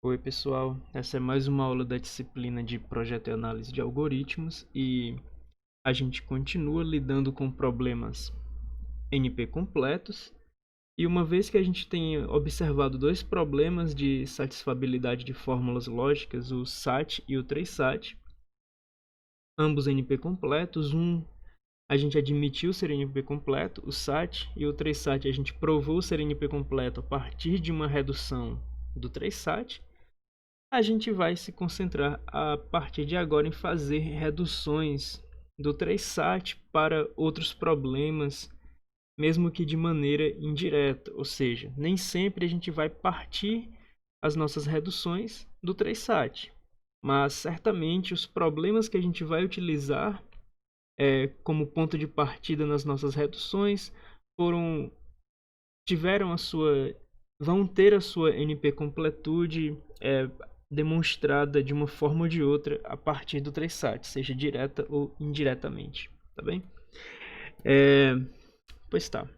Oi, pessoal. Essa é mais uma aula da disciplina de Projeto e Análise de Algoritmos e a gente continua lidando com problemas NP completos. E uma vez que a gente tem observado dois problemas de satisfabilidade de fórmulas lógicas, o SAT e o 3SAT, ambos NP completos, a gente admitiu ser NP completo, o SAT, e o 3SAT a gente provou ser NP completo a partir de uma redução do 3SAT. A gente vai se concentrar a partir de agora em fazer reduções do 3SAT para outros problemas, mesmo que de maneira indireta, ou seja, nem sempre a gente vai partir as nossas reduções do 3SAT, mas certamente os problemas que a gente vai utilizar como ponto de partida nas nossas reduções vão ter a sua NP completude demonstrada de uma forma ou de outra a partir do 3SAT, seja direta ou indiretamente, tá bem? Pois tá.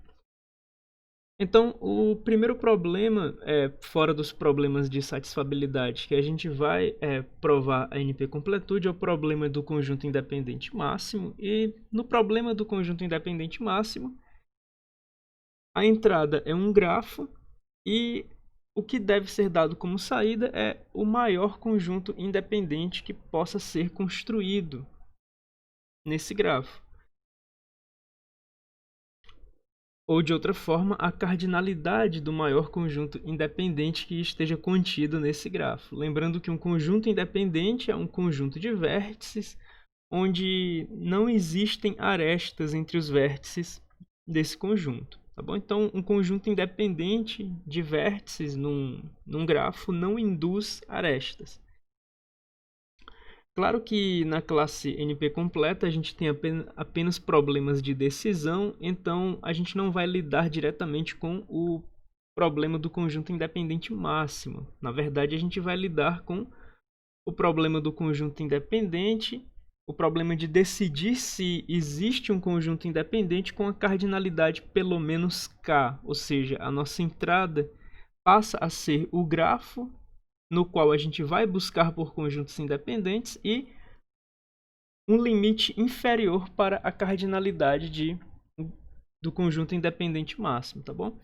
Então, o primeiro problema, fora dos problemas de satisfabilidade, que a gente vai provar a NP completude, é o problema do conjunto independente máximo. E no problema do conjunto independente máximo, a entrada é um grafo e o que deve ser dado como saída é o maior conjunto independente que possa ser construído nesse grafo. Ou, de outra forma, a cardinalidade do maior conjunto independente que esteja contido nesse grafo. Lembrando que um conjunto independente é um conjunto de vértices onde não existem arestas entre os vértices desse conjunto. Tá bom? Então, um conjunto independente de vértices num grafo não induz arestas. Claro que na classe NP completa a gente tem apenas problemas de decisão, então a gente não vai lidar diretamente com o problema do conjunto independente máximo. Na verdade, a gente vai lidar com o problema do conjunto independente, o problema de decidir se existe um conjunto independente com a cardinalidade pelo menos k, ou seja, a nossa entrada passa a ser o grafo no qual a gente vai buscar por conjuntos independentes e um limite inferior para a cardinalidade do conjunto independente máximo, tá bom?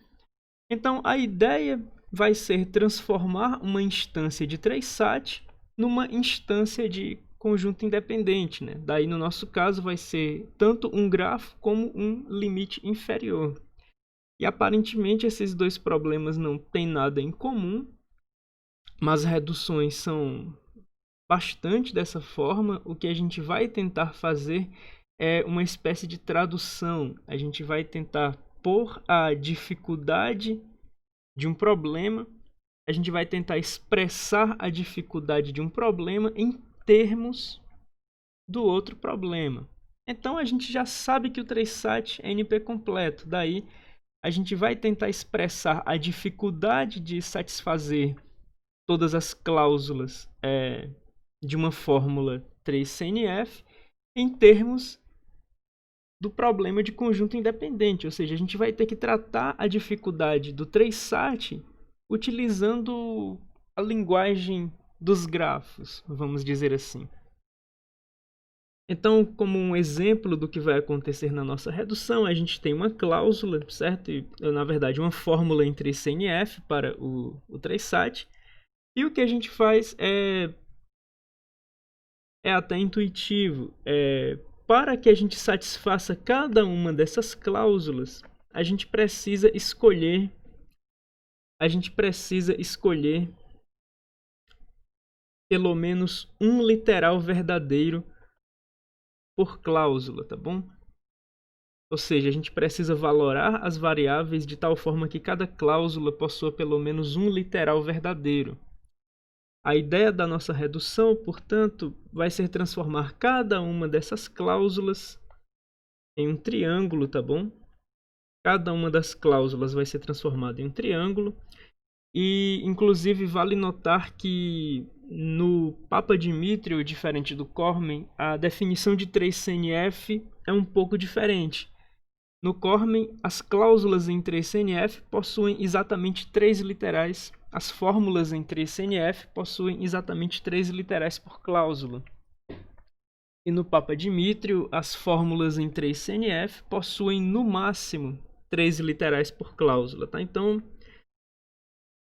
Então, a ideia vai ser transformar uma instância de 3SAT numa instância de conjunto independente, né? Daí, no nosso caso, vai ser tanto um grafo como um limite inferior. E, aparentemente, esses dois problemas não têm nada em comum, mas reduções são bastante dessa forma. O que a gente vai tentar fazer é uma espécie de tradução. A gente vai tentar pôr a dificuldade de um problema, a gente vai tentar expressar a dificuldade de um problema em termos do outro problema. Então a gente já sabe que o 3SAT é NP completo. Daí a gente vai tentar expressar a dificuldade de satisfazer todas as cláusulas de uma fórmula 3CNF em termos do problema de conjunto independente. Ou seja, a gente vai ter que tratar a dificuldade do 3SAT utilizando a linguagem dos grafos, vamos dizer assim. Então, como um exemplo do que vai acontecer na nossa redução, a gente tem uma cláusula, certo? Na verdade, uma fórmula em 3CNF para o 3SAT. E o que a gente faz é até intuitivo. Para que a gente satisfaça cada uma dessas cláusulas, a gente precisa escolher pelo menos um literal verdadeiro por cláusula, tá bom? Ou seja, a gente precisa valorar as variáveis de tal forma que cada cláusula possua pelo menos um literal verdadeiro. A ideia da nossa redução, portanto, vai ser transformar cada uma dessas cláusulas em um triângulo, tá bom? Cada uma das cláusulas vai ser transformada em um triângulo. E, inclusive, vale notar que no Papadimitriou, diferente do Cormen, a definição de 3CNF é um pouco diferente. No Cormen, as cláusulas em 3CNF possuem exatamente 3 literais as fórmulas em 3CNF possuem exatamente 3 literais por cláusula. E no Papadimítrio, as fórmulas em 3CNF possuem no máximo 3 literais por cláusula, tá? Então,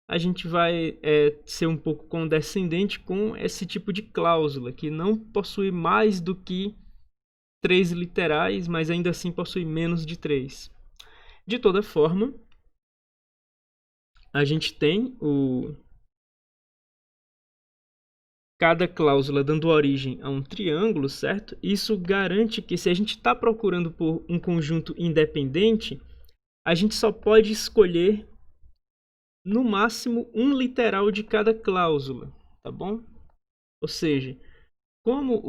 a gente vai ser um pouco condescendente com esse tipo de cláusula, que não possui mais do que 3 literais, mas ainda assim possui menos de 3. De toda forma, a gente tem cada cláusula dando origem a um triângulo, certo? Isso garante que se a gente está procurando por um conjunto independente, a gente só pode escolher no máximo um literal de cada cláusula, tá bom? Ou seja, como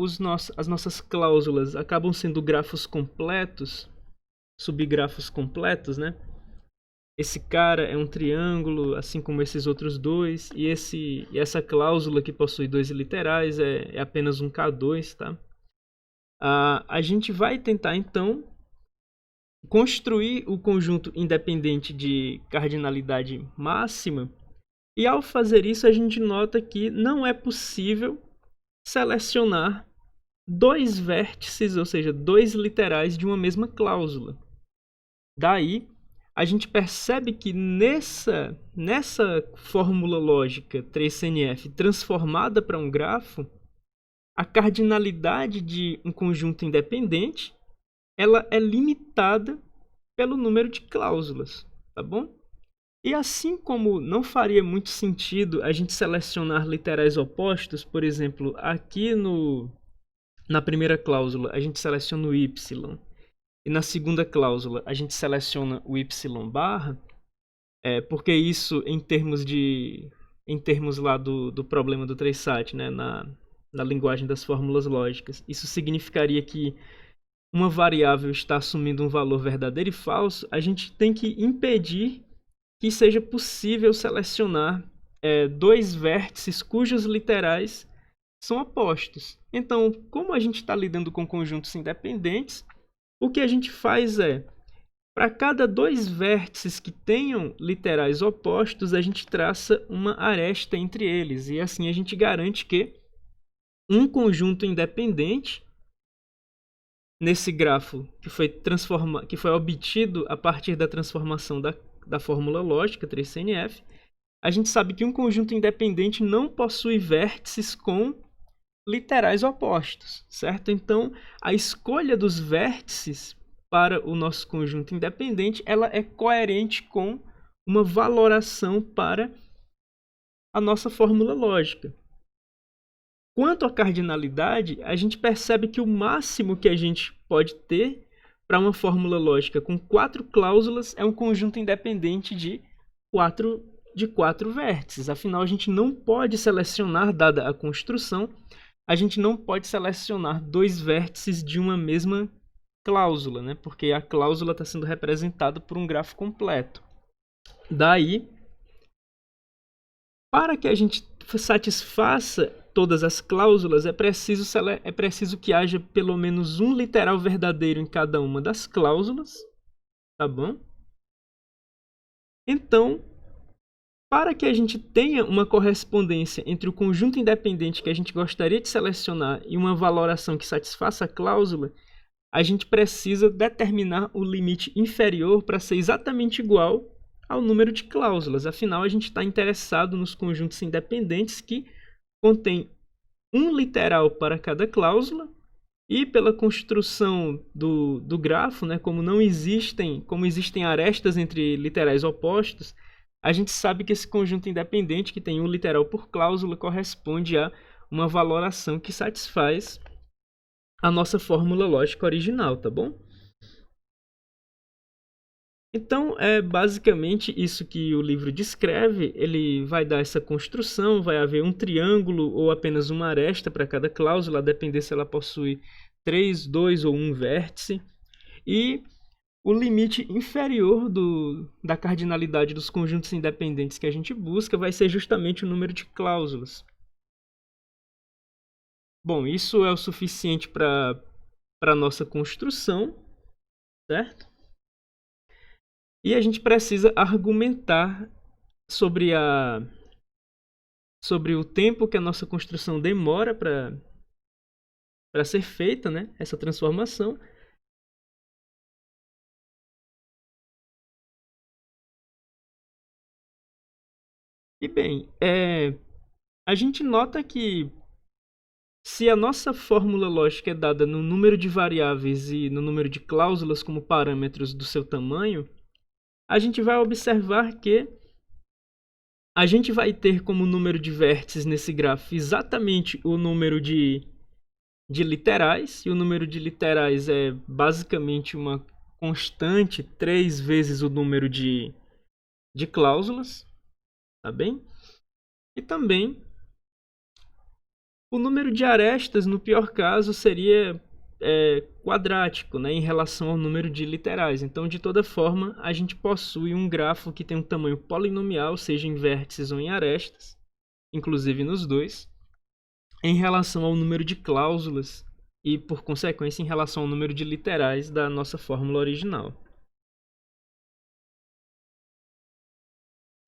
as nossas cláusulas acabam sendo grafos completos, subgrafos completos, né? Esse cara é um triângulo, assim como esses outros dois, e essa cláusula que possui 2 literais é apenas um K2, tá? A gente vai tentar, então, construir o conjunto independente de cardinalidade máxima, e ao fazer isso a gente nota que não é possível selecionar 2 vértices, ou seja, 2 literais de uma mesma cláusula. Daí, a gente percebe que nessa fórmula lógica 3CNF transformada para um grafo, a cardinalidade de um conjunto independente ela é limitada pelo número de cláusulas, tá bom? E assim como não faria muito sentido a gente selecionar literais opostos, por exemplo, aqui na primeira cláusula a gente seleciona o y, e na segunda cláusula a gente seleciona o y barra, porque isso em termos lá do problema do 3SAT, né, na linguagem das fórmulas lógicas, isso significaria que uma variável está assumindo um valor verdadeiro e falso, a gente tem que impedir que seja possível selecionar 2 vértices cujos literais são opostos. Então, como a gente está lidando com conjuntos independentes, o que a gente faz para cada 2 vértices que tenham literais opostos, a gente traça uma aresta entre eles. E assim a gente garante que um conjunto independente, nesse grafo que foi obtido a partir da transformação da fórmula lógica 3CNF, a gente sabe que um conjunto independente não possui vértices com literais opostos, certo? Então, a escolha dos vértices para o nosso conjunto independente, ela é coerente com uma valoração para a nossa fórmula lógica. Quanto à cardinalidade, a gente percebe que o máximo que a gente pode ter para uma fórmula lógica com 4 cláusulas é um conjunto independente de 4 vértices. Afinal, a gente não pode selecionar, dada a construção, a gente não pode selecionar 2 vértices de uma mesma cláusula, né? Porque a cláusula está sendo representada por um grafo completo. Daí, para que a gente satisfaça todas as cláusulas, é preciso que haja pelo menos um literal verdadeiro em cada uma das cláusulas, tá bom? Então, para que a gente tenha uma correspondência entre o conjunto independente que a gente gostaria de selecionar e uma valoração que satisfaça a cláusula, a gente precisa determinar o limite inferior para ser exatamente igual ao número de cláusulas. Afinal, a gente está interessado nos conjuntos independentes que contêm um literal para cada cláusula, e pela construção do grafo, né, como existem arestas entre literais opostos, a gente sabe que esse conjunto independente que tem um literal por cláusula corresponde a uma valoração que satisfaz a nossa fórmula lógica original, tá bom? Então, é basicamente isso que o livro descreve. Ele vai dar essa construção, vai haver um triângulo ou apenas uma aresta para cada cláusula, a depender se ela possui 3, 2 ou 1 vértice. E o limite inferior da cardinalidade dos conjuntos independentes que a gente busca vai ser justamente o número de cláusulas. Bom, isso é o suficiente para a nossa construção, certo? E a gente precisa argumentar sobre sobre o tempo que a nossa construção demora para ser feita, né, essa transformação. E bem, a gente nota que se a nossa fórmula lógica é dada no número de variáveis e no número de cláusulas como parâmetros do seu tamanho, a gente vai observar que a gente vai ter como número de vértices nesse gráfico exatamente o número de literais, e o número de literais é basicamente uma constante 3 vezes o número de cláusulas, tá bem? E também o número de arestas, no pior caso, seria quadrático, né, em relação ao número de literais. Então, de toda forma, a gente possui um grafo que tem um tamanho polinomial, seja em vértices ou em arestas, inclusive nos dois, em relação ao número de cláusulas e, por consequência, em relação ao número de literais da nossa fórmula original.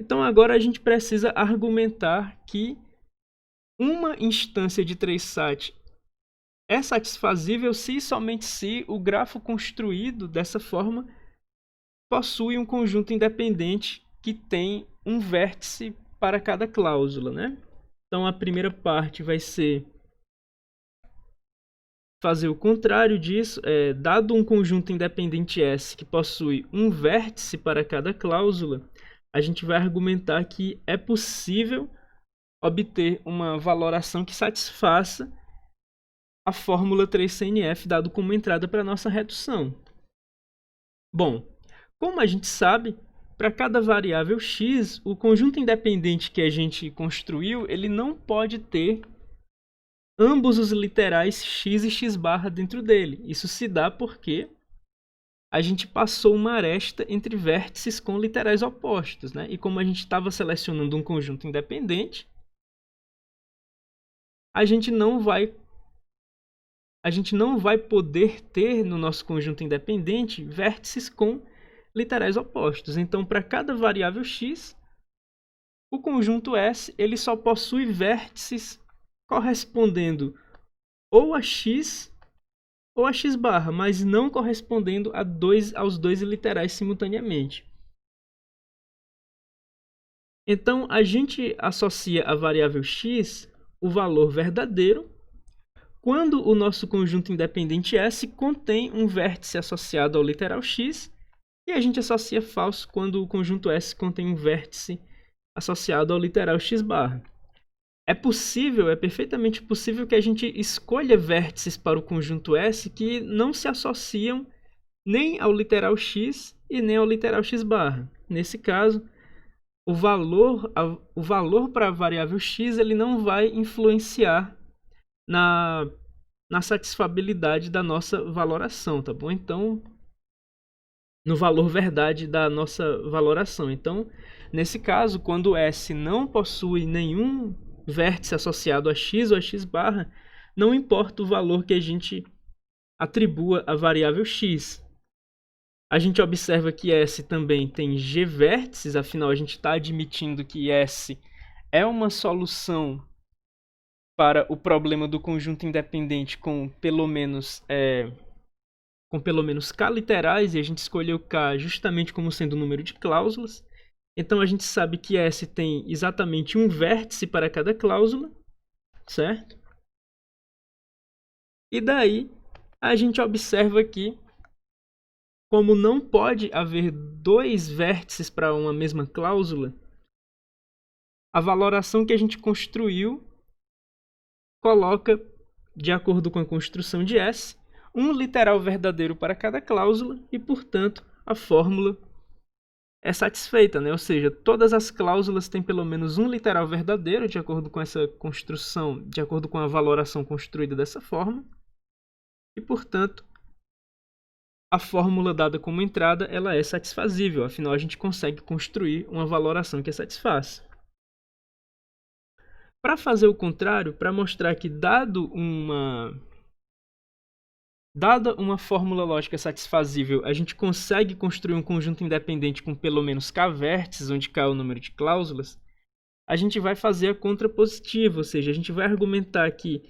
Então, agora a gente precisa argumentar que uma instância de 3sat é satisfazível se e somente se o grafo construído dessa forma possui um conjunto independente que tem um vértice para cada cláusula, né? Então a primeira parte vai ser fazer o contrário disso. Dado um conjunto independente S que possui um vértice para cada cláusula, a gente vai argumentar que é possível obter uma valoração que satisfaça a fórmula 3CNF dado como entrada para a nossa redução. Bom, como a gente sabe, para cada variável x, o conjunto independente que a gente construiu, ele não pode ter ambos os literais x e x barra dentro dele. Isso se dá porque a gente passou uma aresta entre vértices com literais opostos, né? E como a gente estava selecionando um conjunto independente, a gente não vai poder ter no nosso conjunto independente vértices com literais opostos. Então, para cada variável x, o conjunto S ele só possui vértices correspondendo ou a x ou a x barra, mas não correspondendo aos dois literais simultaneamente. Então, a gente associa a variável x o valor verdadeiro quando o nosso conjunto independente S contém um vértice associado ao literal x, e a gente associa falso quando o conjunto S contém um vértice associado ao literal x barra. É perfeitamente possível que a gente escolha vértices para o conjunto S que não se associam nem ao literal x e nem ao literal x barra. Nesse caso, o valor para a variável x ele não vai influenciar na satisfabilidade da nossa valoração, tá bom? Então, no valor verdade da nossa valoração. Então, nesse caso, quando S não possui nenhum vértice associado a x ou a x barra, não importa o valor que a gente atribua à variável x. A gente observa que S também tem g vértices, afinal a gente está admitindo que S é uma solução para o problema do conjunto independente com pelo menos k literais, e a gente escolheu k justamente como sendo o número de cláusulas. Então a gente sabe que S tem exatamente um vértice para cada cláusula, certo? E daí a gente observa que, como não pode haver dois vértices para uma mesma cláusula, a valoração que a gente construiu coloca, de acordo com a construção de S, um literal verdadeiro para cada cláusula e, portanto, a fórmula é satisfeita, né? Ou seja, todas as cláusulas têm pelo menos um literal verdadeiro, de acordo com essa construção, de acordo com a valoração construída dessa forma. E, portanto, a fórmula dada como entrada ela é satisfazível, afinal a gente consegue construir uma valoração que a satisfaça. Para fazer o contrário, para mostrar que dada uma fórmula lógica satisfazível, a gente consegue construir um conjunto independente com pelo menos k vértices, onde k é o número de cláusulas, a gente vai fazer a contrapositiva, ou seja, a gente vai argumentar que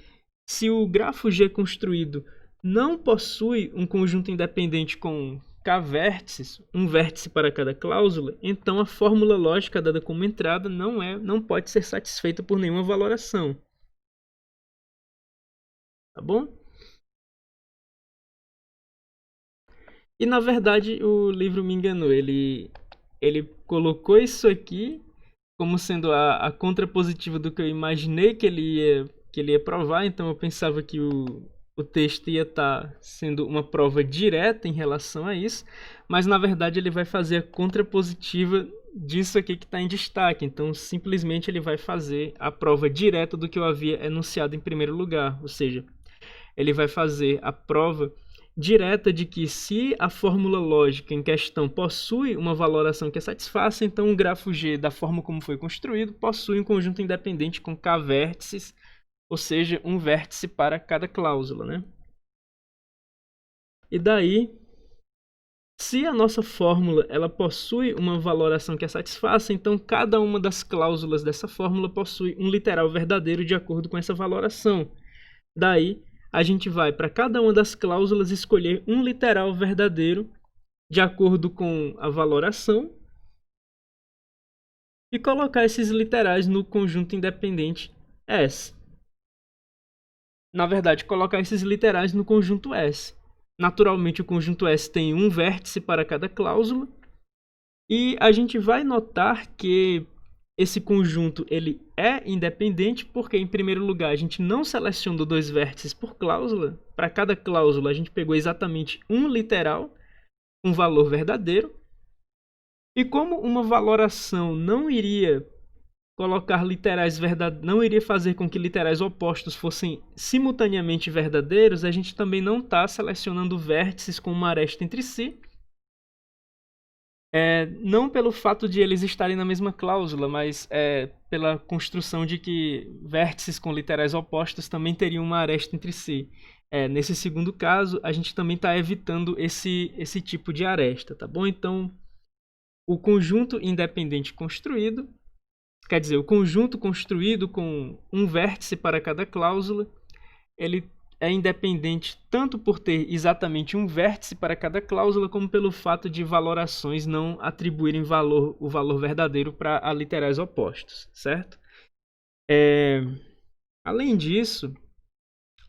se o grafo G construído não possui um conjunto independente com k vértices, um vértice para cada cláusula, então a fórmula lógica dada como entrada não pode ser satisfeita por nenhuma valoração. Tá bom? E na verdade o livro me enganou. Ele colocou isso aqui como sendo a contrapositiva do que eu imaginei que ele ia provar, então eu pensava que o texto ia estar sendo uma prova direta em relação a isso, mas na verdade ele vai fazer a contrapositiva disso aqui que está em destaque, então simplesmente ele vai fazer a prova direta do que eu havia enunciado em primeiro lugar, ou seja, ele vai fazer a prova direta de que se a fórmula lógica em questão possui uma valoração que a satisfaça, então o grafo G, da forma como foi construído, possui um conjunto independente com k vértices, ou seja, um vértice para cada cláusula, né? E daí, se a nossa fórmula ela possui uma valoração que a satisfaça, então cada uma das cláusulas dessa fórmula possui um literal verdadeiro de acordo com essa valoração. Daí, a gente vai para cada uma das cláusulas escolher um literal verdadeiro de acordo com a valoração e colocar esses literais no conjunto independente S. Na verdade, colocar esses literais no conjunto S. Naturalmente, o conjunto S tem um vértice para cada cláusula e a gente vai notar que esse conjunto ele é independente porque, em primeiro lugar, a gente não selecionou dois vértices por cláusula. Para cada cláusula, a gente pegou exatamente um literal, um valor verdadeiro. E como uma valoração não iria colocar literais verdadeiros, não iria fazer com que literais opostos fossem simultaneamente verdadeiros, a gente também não está selecionando vértices com uma aresta entre si. Não pelo fato de eles estarem na mesma cláusula, mas pela construção de que vértices com literais opostos também teriam uma aresta entre si. Nesse segundo caso, a gente também está evitando esse tipo de aresta, tá bom? Então, o conjunto independente construído, quer dizer, o conjunto construído com um vértice para cada cláusula, ele é independente tanto por ter exatamente um vértice para cada cláusula, como pelo fato de valorações não atribuírem o valor verdadeiro para literais opostos, certo? Além disso,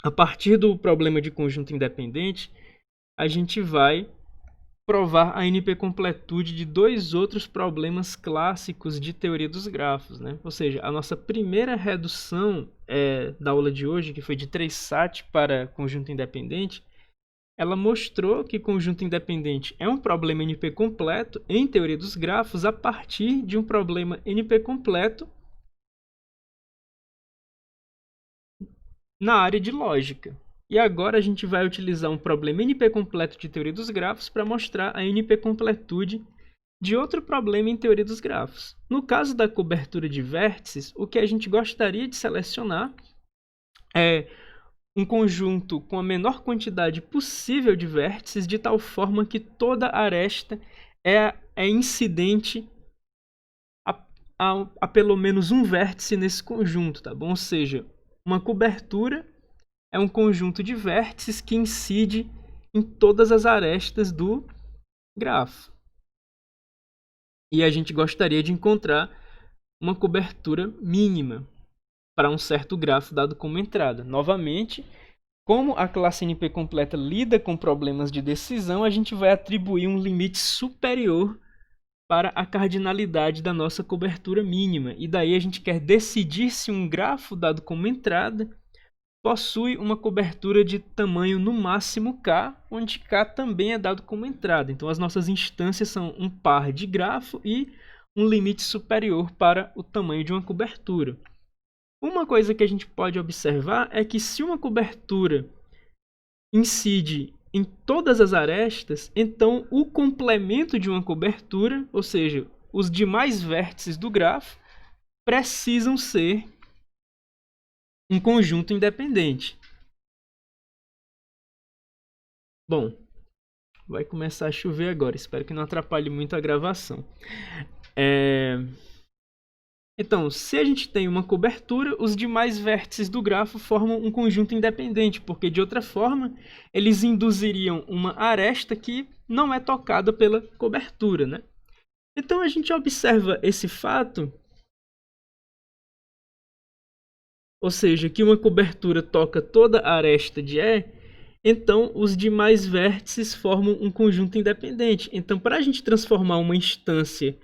a partir do problema de conjunto independente, a gente vai provar a NP-completude de dois outros problemas clássicos de teoria dos grafos, né? Ou seja, a nossa primeira redução da aula de hoje, que foi de 3SAT para conjunto independente, ela mostrou que conjunto independente é um problema NP-completo em teoria dos grafos a partir de um problema NP-completo na área de lógica. E agora a gente vai utilizar um problema NP-completo de teoria dos grafos para mostrar a NP-completude de outro problema em teoria dos grafos. No caso da cobertura de vértices, o que a gente gostaria de selecionar é um conjunto com a menor quantidade possível de vértices, de tal forma que toda aresta é incidente a pelo menos um vértice nesse conjunto, tá bom? Ou seja, uma cobertura é um conjunto de vértices que incide em todas as arestas do grafo. E a gente gostaria de encontrar uma cobertura mínima para um certo grafo dado como entrada. Novamente, como a classe NP completa lida com problemas de decisão, a gente vai atribuir um limite superior para a cardinalidade da nossa cobertura mínima. E daí a gente quer decidir se um grafo dado como entrada possui uma cobertura de tamanho no máximo k, onde k também é dado como entrada. Então as nossas instâncias são um par de grafo e um limite superior para o tamanho de uma cobertura. Uma coisa que a gente pode observar é que se uma cobertura incide em todas as arestas, então o complemento de uma cobertura, ou seja, os demais vértices do grafo, precisam ser um conjunto independente. Bom, vai começar a chover agora. Espero que não atrapalhe muito a gravação. Então, se a gente tem uma cobertura, os demais vértices do grafo formam um conjunto independente, porque de outra forma eles induziriam uma aresta que não é tocada pela cobertura, né? Então a gente observa esse fato, ou seja, que uma cobertura toca toda a aresta de E, então os demais vértices formam um conjunto independente. Então, para a gente transformar uma instância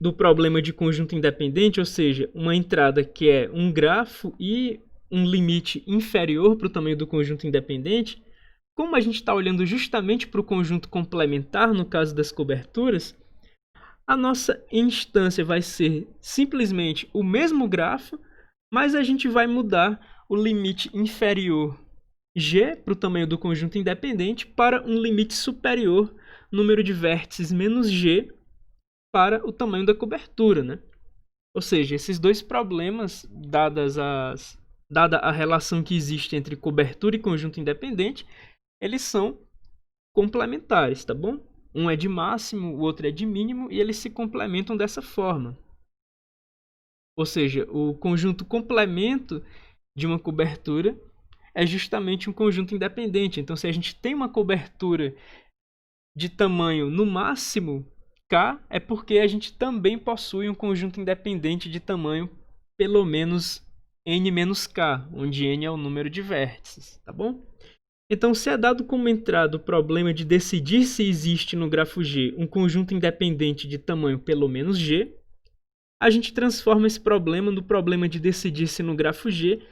do problema de conjunto independente, ou seja, uma entrada que é um grafo e um limite inferior para o tamanho do conjunto independente, como a gente está olhando justamente para o conjunto complementar, no caso das coberturas, a nossa instância vai ser simplesmente o mesmo grafo, mas a gente vai mudar o limite inferior G para o tamanho do conjunto independente para um limite superior, número de vértices menos G, para o tamanho da cobertura, né? Ou seja, esses dois problemas, dada a relação que existe entre cobertura e conjunto independente, eles são complementares, tá bom? Um é de máximo, o outro é de mínimo, e eles se complementam dessa forma. Ou seja, o conjunto complemento de uma cobertura é justamente um conjunto independente. Então, se a gente tem uma cobertura de tamanho no máximo K, é porque a gente também possui um conjunto independente de tamanho pelo menos n menos K, onde n é o número de vértices, tá bom? Então, se é dado como entrada o problema de decidir se existe no grafo G um conjunto independente de tamanho pelo menos G, a gente transforma esse problema no problema de decidir se no grafo G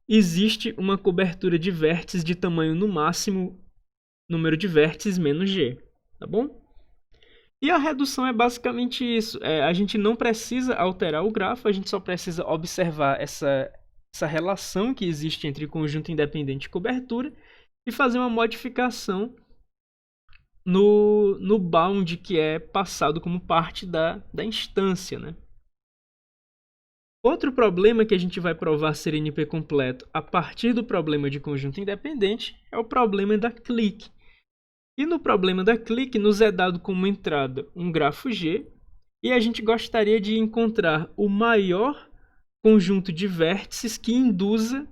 existe uma cobertura de vértices de tamanho no máximo número de vértices menos G, tá bom? E a redução é basicamente isso. A gente não precisa alterar o grafo, a gente só precisa observar essa relação que existe entre conjunto independente e cobertura e fazer uma modificação no bound que é passado como parte da instância, né? Outro problema que a gente vai provar ser NP completo a partir do problema de conjunto independente é o problema da clique. E no problema da clique nos é dado como entrada um grafo G e a gente gostaria de encontrar o maior conjunto de vértices que induza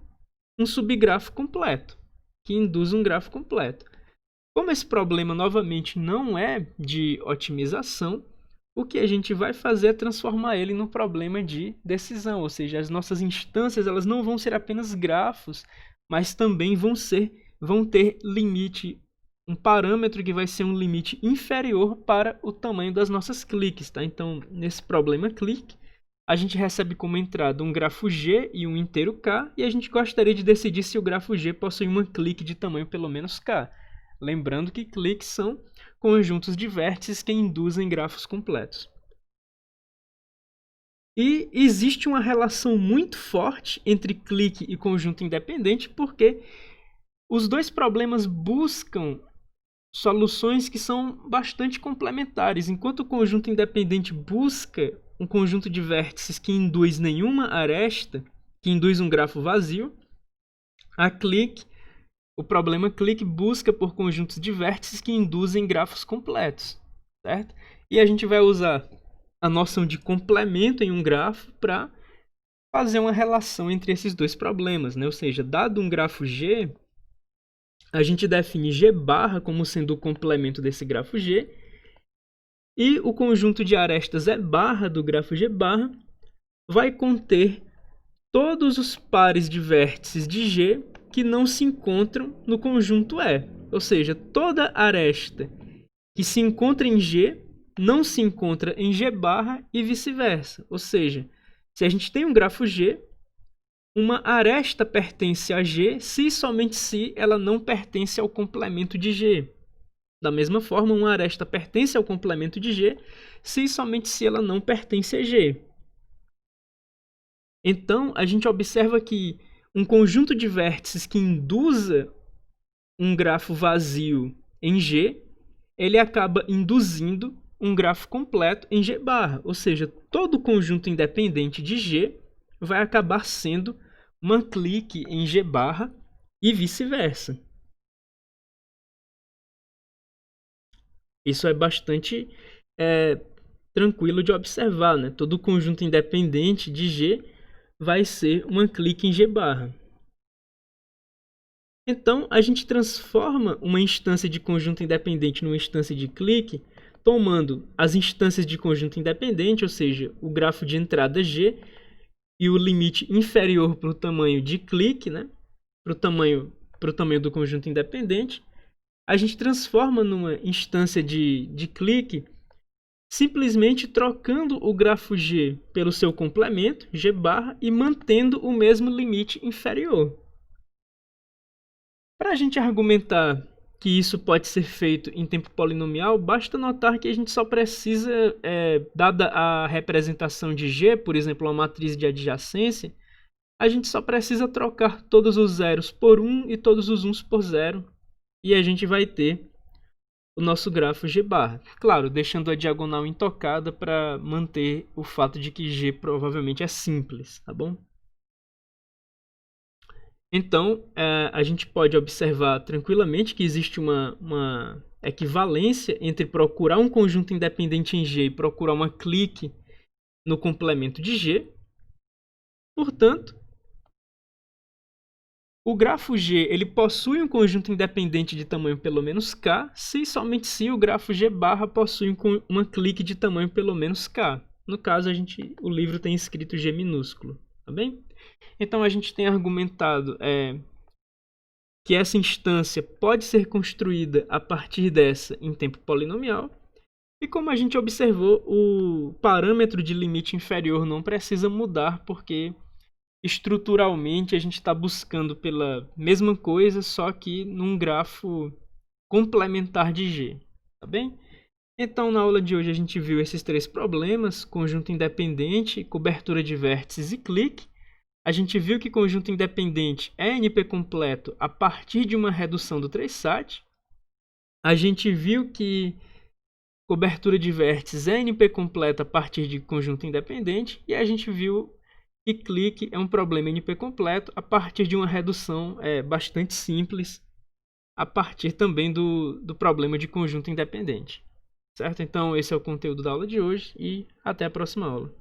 um subgrafo completo, que induza um grafo completo. Como esse problema novamente não é de otimização, o que a gente vai fazer é transformar ele no problema de decisão, ou seja, as nossas instâncias elas não vão ser apenas grafos, mas também vão ter limite, um parâmetro que vai ser um limite inferior para o tamanho das nossas cliques, tá? Então, nesse problema clique, a gente recebe como entrada um grafo G e um inteiro K, e a gente gostaria de decidir se o grafo G possui uma clique de tamanho pelo menos K. Lembrando que cliques são conjuntos de vértices que induzem grafos completos. E existe uma relação muito forte entre clique e conjunto independente, porque os dois problemas buscam soluções que são bastante complementares. Enquanto o conjunto independente busca um conjunto de vértices que induz nenhuma aresta, que induz um grafo vazio, o problema clique busca por conjuntos de vértices que induzem grafos completos, certo? E a gente vai usar a noção de complemento em um grafo para fazer uma relação entre esses dois problemas, né? Ou seja, dado um grafo G, a gente define G barra como sendo o complemento desse grafo G, e o conjunto de arestas E barra do grafo G barra vai conter todos os pares de vértices de G que não se encontram no conjunto E. Ou seja, toda aresta que se encontra em G não se encontra em G barra e vice-versa. Ou seja, se a gente tem um grafo G, uma aresta pertence a G se e somente se ela não pertence ao complemento de G. Da mesma forma, uma aresta pertence ao complemento de G se e somente se ela não pertence a G. Então, a gente observa que um conjunto de vértices que induza um grafo vazio em G, ele acaba induzindo um grafo completo em G barra. Ou seja, todo conjunto independente de G vai acabar sendo uma clique em G barra e vice-versa. Isso é bastante tranquilo de observar, né? Todo conjunto independente de G vai ser uma clique em G barra. Então, a gente transforma uma instância de conjunto independente numa instância de clique, tomando as instâncias de conjunto independente, ou seja, o grafo de entrada G, e o limite inferior para o tamanho de clique, né? Para o tamanho do conjunto independente. A gente transforma numa instância de clique, simplesmente trocando o grafo G pelo seu complemento, G barra, e mantendo o mesmo limite inferior. Para a gente argumentar que isso pode ser feito em tempo polinomial, basta notar que a gente só precisa, dada a representação de G, por exemplo, uma matriz de adjacência, a gente só precisa trocar todos os zeros por 1 e todos os 1s por 0, e a gente vai ter o nosso grafo G barra. Claro, deixando a diagonal intocada para manter o fato de que G provavelmente é simples, tá bom? Então, a gente pode observar tranquilamente que existe uma equivalência entre procurar um conjunto independente em G e procurar uma clique no complemento de G. Portanto, o grafo G ele possui um conjunto independente de tamanho pelo menos k, se e somente se o grafo G barra possui uma clique de tamanho pelo menos k. No caso, o livro tem escrito G minúsculo, tá bem? Então, a gente tem argumentado que essa instância pode ser construída a partir dessa em tempo polinomial. E como a gente observou, o parâmetro de limite inferior não precisa mudar, porque estruturalmente a gente está buscando pela mesma coisa, só que num grafo complementar de G, tá bem? Então, na aula de hoje a gente viu esses três problemas: conjunto independente, cobertura de vértices e clique. A gente viu que conjunto independente é NP completo a partir de uma redução do 3-sat. A gente viu que cobertura de vértices é NP completa a partir de conjunto independente. E a gente viu que clique é um problema NP completo a partir de uma redução bastante simples, a partir também do problema de conjunto independente. Certo? Então, esse é o conteúdo da aula de hoje e até a próxima aula.